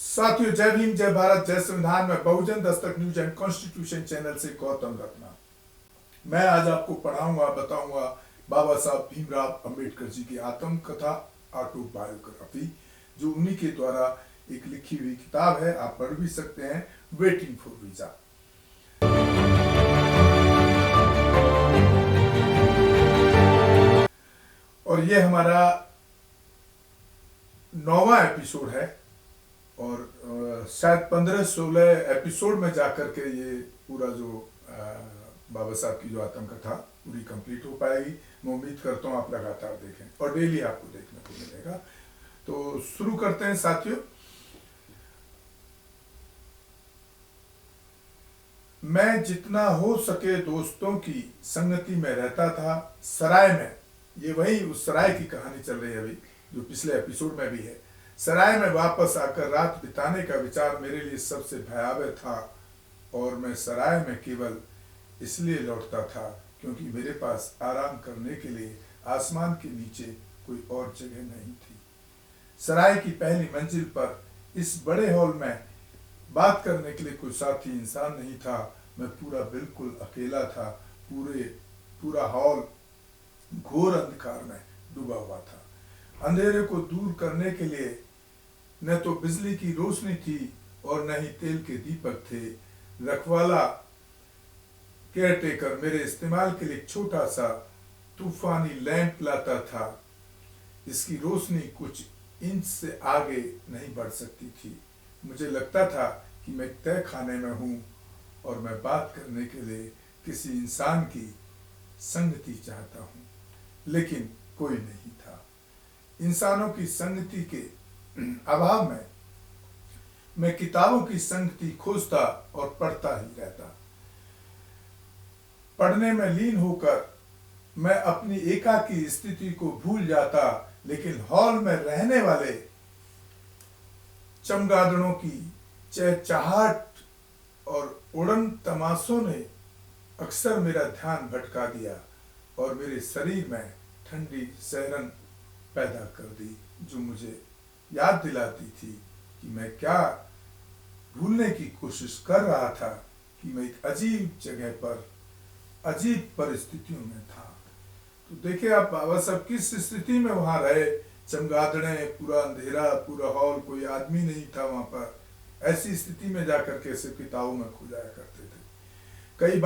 साथियों, जय भीम, जय भारत, जय संविधान में बहुजन Dastak news and constitution channel से गौतम रत्ना। मैं आज आपको पढ़ाऊंगा, बताऊंगा बाबा साहब भीमराव अंबेडकर जी की आत्मकथा ऑटोबायोग्राफी, जो उन्हीं के द्वारा एक लिखी हुई किताब है। आप पढ़ भी सकते हैं, वेटिंग फॉर वीजा। और ये हमारा 9वां एपिसोड है और शायद 15-16 एपिसोड में जाकर के ये पूरा जो बाबा साहब की जो आत्मकथा पूरी कंप्लीट हो पाएगी। मैं उम्मीद करता हूँ आप लगातार देखें और डेली आपको देखने को मिलेगा। तो शुरू करते हैं साथियों। मैं जितना हो सके दोस्तों की संगति में रहता था सराय में। ये वही उस सराय की कहानी चल रही है अभी, जो पिछले एपिसोड में भी है। सराय में वापस आकर रात बिताने का विचार मेरे लिए सबसे भयावह था और मैं सराय में केवल इसलिए लौटता था क्योंकि मेरे पास आराम करने के लिए आसमान के नीचे कोई और जगह नहीं थी। सराय की पहली मंजिल पर इस बड़े हॉल में बात करने के लिए कोई साथी इंसान नहीं था। मैं पूरा बिल्कुल अकेला था। पूरा हॉल घोर अंधकार में डूबा हुआ था। अंधेरे को दूर करने के लिए न तो बिजली की रोशनी थी और न ही तेल के दीपक थे। रखवाला केयरटेकर मेरे इस्तेमाल के लिए एक छोटा सा तूफानी लैंप लाता था। इसकी रोशनी कुछ इंच से आगे नहीं बढ़ सकती थी। मुझे लगता था कि मैं तय खाने में हूँ और मैं बात करने के लिए किसी इंसान की संगति चाहता हूँ, लेकिन कोई नहीं था। इंसानों की संगति के अभाव में मैं किताबों की संगति खोजता और पढ़ता ही रहता। पढ़ने में लीन होकर मैं अपनी एकाकी स्थिति को भूल जाता, लेकिन हॉल में रहने वाले चमगादड़ों की चहचहाट और उड़न तमाशों ने अक्सर मेरा ध्यान भटका दिया और मेरे शरीर में ठंडी सहरन पैदा कर दी, जो मुझे याद दिलाती थी कि मैं क्या भूलने की कोशिश कर रहा था, कि मैं एक अजीब जगह पर अजीब परिस्थितियों में था। तो देखिए आप बाबा साहब किस स्थिति में वहां रहे। चमगादड़े, पूरा अंधेरा, पूरा हॉल, कोई आदमी नहीं था वहां पर। ऐसी स्थिति में जाकर के सिर्फ किताबों में खो जाया करते थे। कई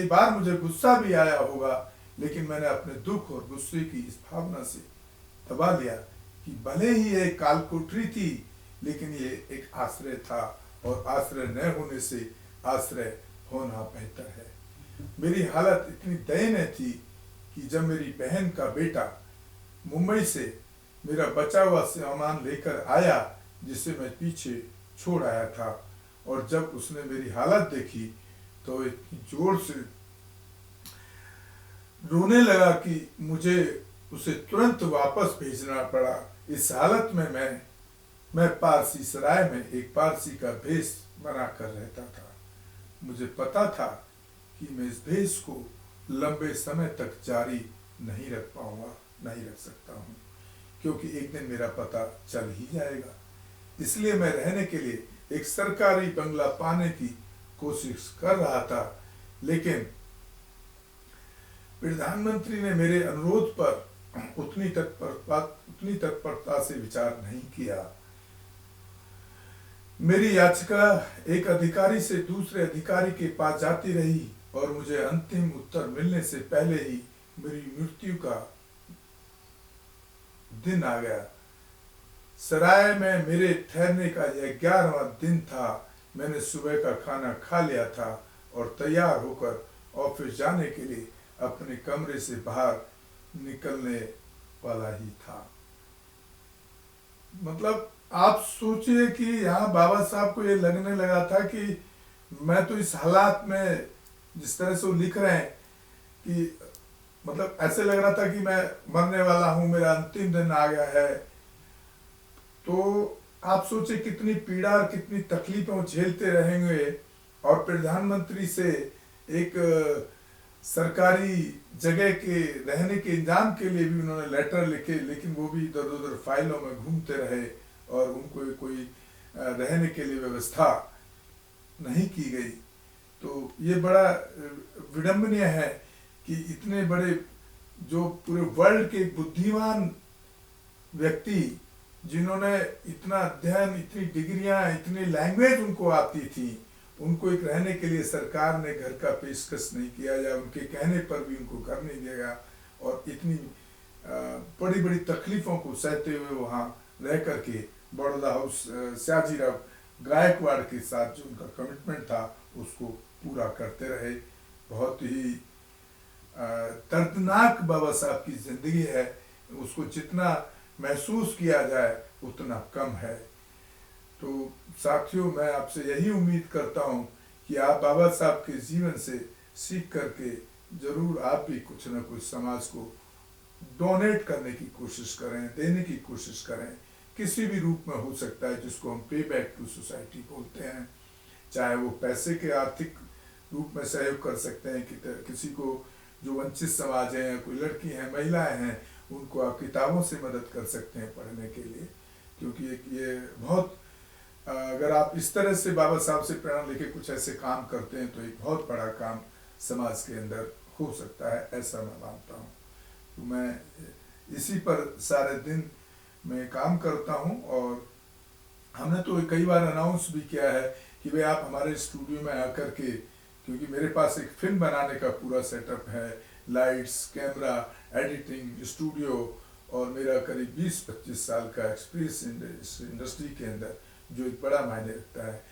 बार मुझे गुस्सा भी आया होगा, लेकिन मैंने अपने दुख और गुस्से की इस भावना से दबा लिया कि भले ही एक कालकोठरी थी, लेकिन ये एक आश्रय था और आश्रय न होने से आश्रय होना बेहतर है। मेरी हालत इतनी दयनीय थी कि जब मेरी बहन का बेटा मुंबई से मेरा बचा हुआ सामान लेकर आया, जिसे मैं पीछे छोड़ आया था, और जब उसने मेरी हालत देखी तो इतनी जोर से रोने लगा कि मुझे उसे तुरंत वापस भेजना पड़ा। इस हालत में मैं पारसी सराय में एक पारसी का भेष बनाकर रहता था। मुझे पता था कि मैं इस भेष को लंबे समय तक जारी नहीं रख सकता हूँ, क्योंकि एक दिन मेरा पता चल ही जाएगा। इसलिए मैं रहने के लिए एक सरकारी बंगला पाने की कोशिश कर रहा था, लेकिन प्रधानमंत्री ने मेरे अनुरोध पर उतनी तत्परता से विचार नहीं किया। मेरी याचिका एक अधिकारी से दूसरे अधिकारी के पास जाती रही और मुझे अंतिम उत्तर मिलने से पहले ही मेरी मृत्यु का दिन आ गया। सराय में मेरे ठहरने का यह 11वां दिन था। मैंने सुबह का खाना खा लिया था और तैयार होकर ऑफिस जाने के लिए अपने कमरे से बाहर निकलने वाला ही था। मतलब आप सोचिए कि यहाँ बाबा साहब को ये लगने लगा था कि मैं तो इस हालात में, जिस तरह से वो लिख रहे हैं, कि मतलब ऐसे लग रहा था कि मैं मरने वाला हूँ, मेरा अंतिम दिन आ गया है। तो आप सोचिए कितनी पीड़ा और कितनी तकलीफें वो झेलते रहेंगे। और प्रधानमंत्री से एक सरकारी जगह के रहने के इंतजाम के लिए भी उन्होंने लेटर लिखे, लेकिन वो भी इधर उधर फाइलों में घूमते रहे और उनको कोई रहने के लिए व्यवस्था नहीं की गई। तो ये बड़ा विडंबनीय है कि इतने बड़े जो पूरे वर्ल्ड के बुद्धिमान व्यक्ति, जिन्होंने इतना अध्ययन, इतनी डिग्रियां, इतनी लैंग्वेज उनको आती थी, उनको एक रहने के लिए सरकार ने घर का पेशकश नहीं किया, या उनके कहने पर भी उनको घर नहीं दिया गया, और इतनी बड़ी बड़ी तकलीफों को सहते हुए वहाँ रह करके बड़ौदा हाउस सयाजीराव गायकवाड़ के साथ जो उनका कमिटमेंट था उसको पूरा करते रहे। बहुत ही दर्दनाक बाबा साहब की जिंदगी है, उसको जितना महसूस किया जाए उतना कम है। तो साथियों, मैं आपसे यही उम्मीद करता हूँ कि आप बाबा साहब के जीवन से सीख करके जरूर आप भी कुछ न कुछ समाज को डोनेट करने की कोशिश करें, देने की कोशिश करें। किसी भी रूप में हो सकता है, जिसको हम पे बैक टू सोसाइटी बोलते हैं। चाहे वो पैसे के आर्थिक रूप में सहयोग कर सकते हैं कि किसी को जो वंचित समाज है, कोई लड़की हैं, महिलाएं हैं, उनको आप किताबों से मदद कर सकते हैं पढ़ने के लिए। क्योंकि ये बहुत, अगर आप इस तरह से बाबा साहब से प्रेरणा लेके कुछ ऐसे काम करते हैं तो एक बहुत बड़ा काम समाज के अंदर हो सकता है, ऐसा मैं मानता हूँ। तो मैं इसी पर सारे दिन मैं काम करता हूँ। और हमने तो कई बार अनाउंस भी किया है कि भाई आप हमारे स्टूडियो में आकर के, क्योंकि मेरे पास एक फिल्म बनाने का पूरा सेटअप है, लाइट्स, कैमरा, एडिटिंग, स्टूडियो, और मेरा करीब 20-25 साल का एक्सपीरियंस इस इंडस्ट्री के अंदर, जो एक बड़ा मायने रखता है।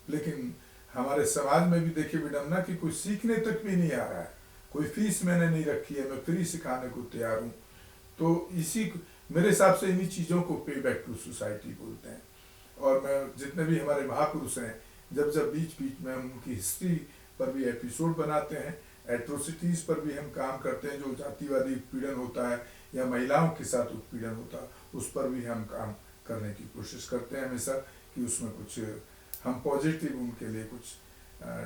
लेकिन हमारे समाज में भी देखिए विडम्बना कि कोई सीखने तक भी नहीं आ रहा है, कोई फीस मैंने नहीं रखी है, मैं फ्री सिखाने को तैयार हूँ। तो इसी, मेरे हिसाब से इन्हीं चीज़ों को पे बैक टू सोसाइटी बोलते हैं। और मैं जितने भी हमारे महापुरुष हैं, जब जब बीच बीच में हम उनकी हिस्ट्री पर भी एपिसोड बनाते हैं, एट्रोसिटीज़ पर भी हम काम करते हैं, जो जातिवादी उत्पीड़न होता है या महिलाओं के साथ उत्पीड़न होता है, उस पर भी हम काम करने की कोशिश करते हैं हमेशा, कि उसमें कुछ हम पॉजिटिव उनके लिए कुछ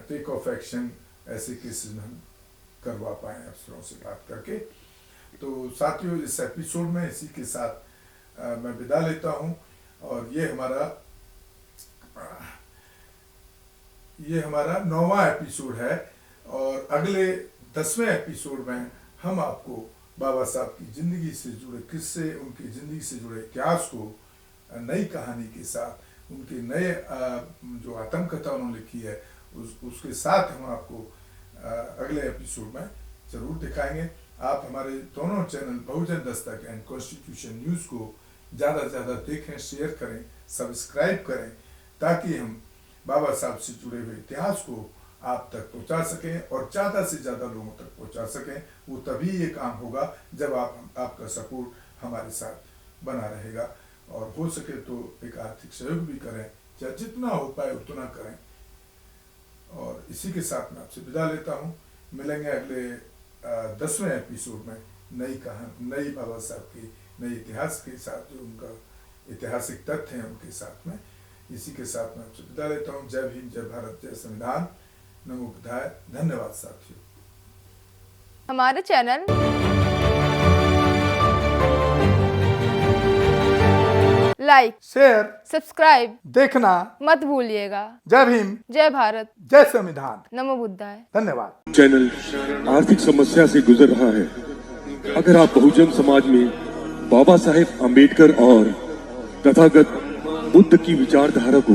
टेक ऑफ एक्शन ऐसे केसेस में हम करवा पाएँ अफसरों से बात करके। तो साथियों, इस एपिसोड में इसी के साथ मैं विदा लेता हूँ। और ये हमारा 9वां एपिसोड है। और अगले 10वें एपिसोड में हम आपको बाबा साहब की ज़िंदगी से जुड़े किस्से, उनकी ज़िंदगी से जुड़े इतिहास को नई कहानी के साथ, उनके नए जो आत्म कथा उन्होंने लिखी है उसके साथ हम आपको अगले एपिसोड में ज़रूर दिखाएंगे। आप हमारे दोनों channel Bahujan Dastak and constitution news को ज़्यादा से ज़्यादा देखें, शेयर करें, सब्सक्राइब करें, ताकि हम बाबा साहब से जुड़े हुए इतिहास को आप तक पहुंचा सकें और ज़्यादा से ज़्यादा लोगों तक पहुंचा सकें। वो तभी ये काम होगा जब आपका सपोर्ट हमारे साथ बना रहेगा। और हो सके तो एक आर्थिक सहयोग भी करें, चाहे जितना हो पाए उतना करें। और इसी के साथ मैं आपसे विदा लेता हूँ। मिलेंगे अगले 10वें एपिसोड में नई कहानी, नई बाबा साहब की नई इतिहास के साथ, जो उनका ऐतिहासिक तथ्य हैं उनके साथ में। इसी के साथ मैं आपसे विदा लेता हूँ। जय भीम, जय भारत, जय संविधान, नमो बुद्धाय। धन्यवाद साथियों। हमारे चैनल लाइक, शेयर, सब्सक्राइब देखना मत भूलिएगा। जय भीम, जय भारत, जय संविधान, नमो बुद्धाय। धन्यवाद। चैनल आर्थिक समस्या से गुजर रहा है। अगर आप बहुजन समाज में बाबा साहेब अम्बेडकर और तथागत बुद्ध की विचारधारा को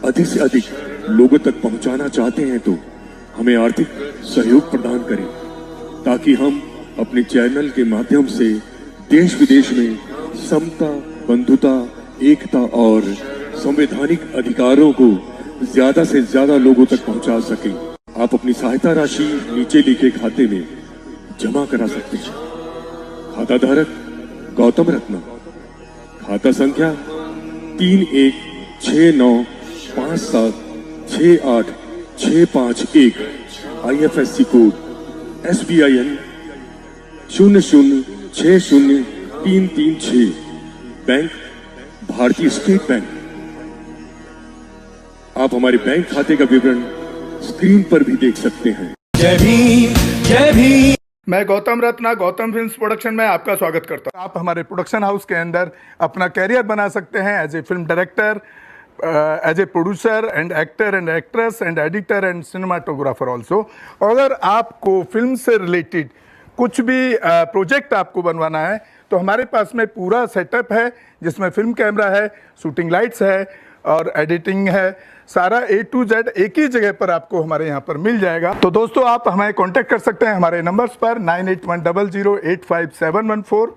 अधिक से अधिक लोगों तक पहुंचाना चाहते हैं तो हमें आर्थिक सहयोग प्रदान करें, ताकि हम अपने चैनल के माध्यम से देश विदेश में समता, बंधुता, एकता और संवैधानिक अधिकारों को ज्यादा से ज्यादा लोगों तक पहुंचा सकें। आप अपनी सहायता राशि नीचे लिखे खाते में जमा करा सकते हैं। खाता धारक गौतम रत्ना, खाता संख्या 316957686551, IFSC कोड SBIN 0060336, बैंक भारतीय स्टेट बैंक। आप हमारे बैंक खाते का विवरण स्क्रीन पर भी देख सकते हैं। जय भीम, जय भीम। मैं गौतम रत्ना गौतम फिल्म्स प्रोडक्शन में आपका स्वागत करता हूँ। आप हमारे प्रोडक्शन हाउस के अंदर अपना कैरियर बना सकते हैं as a film director, as a producer and actor and actress and editor and cinematographer also. अगर आपको फिल्म से रिलेटेड कुछ भी प्रोजेक्ट आपको बनवाना है तो हमारे पास में पूरा सेटअप है, जिसमें फिल्म कैमरा है, शूटिंग लाइट्स है और एडिटिंग है। सारा A to Z एक ही जगह पर आपको हमारे यहाँ पर मिल जाएगा। तो दोस्तों आप हमें कांटेक्ट कर सकते हैं हमारे नंबर्स पर 9810085714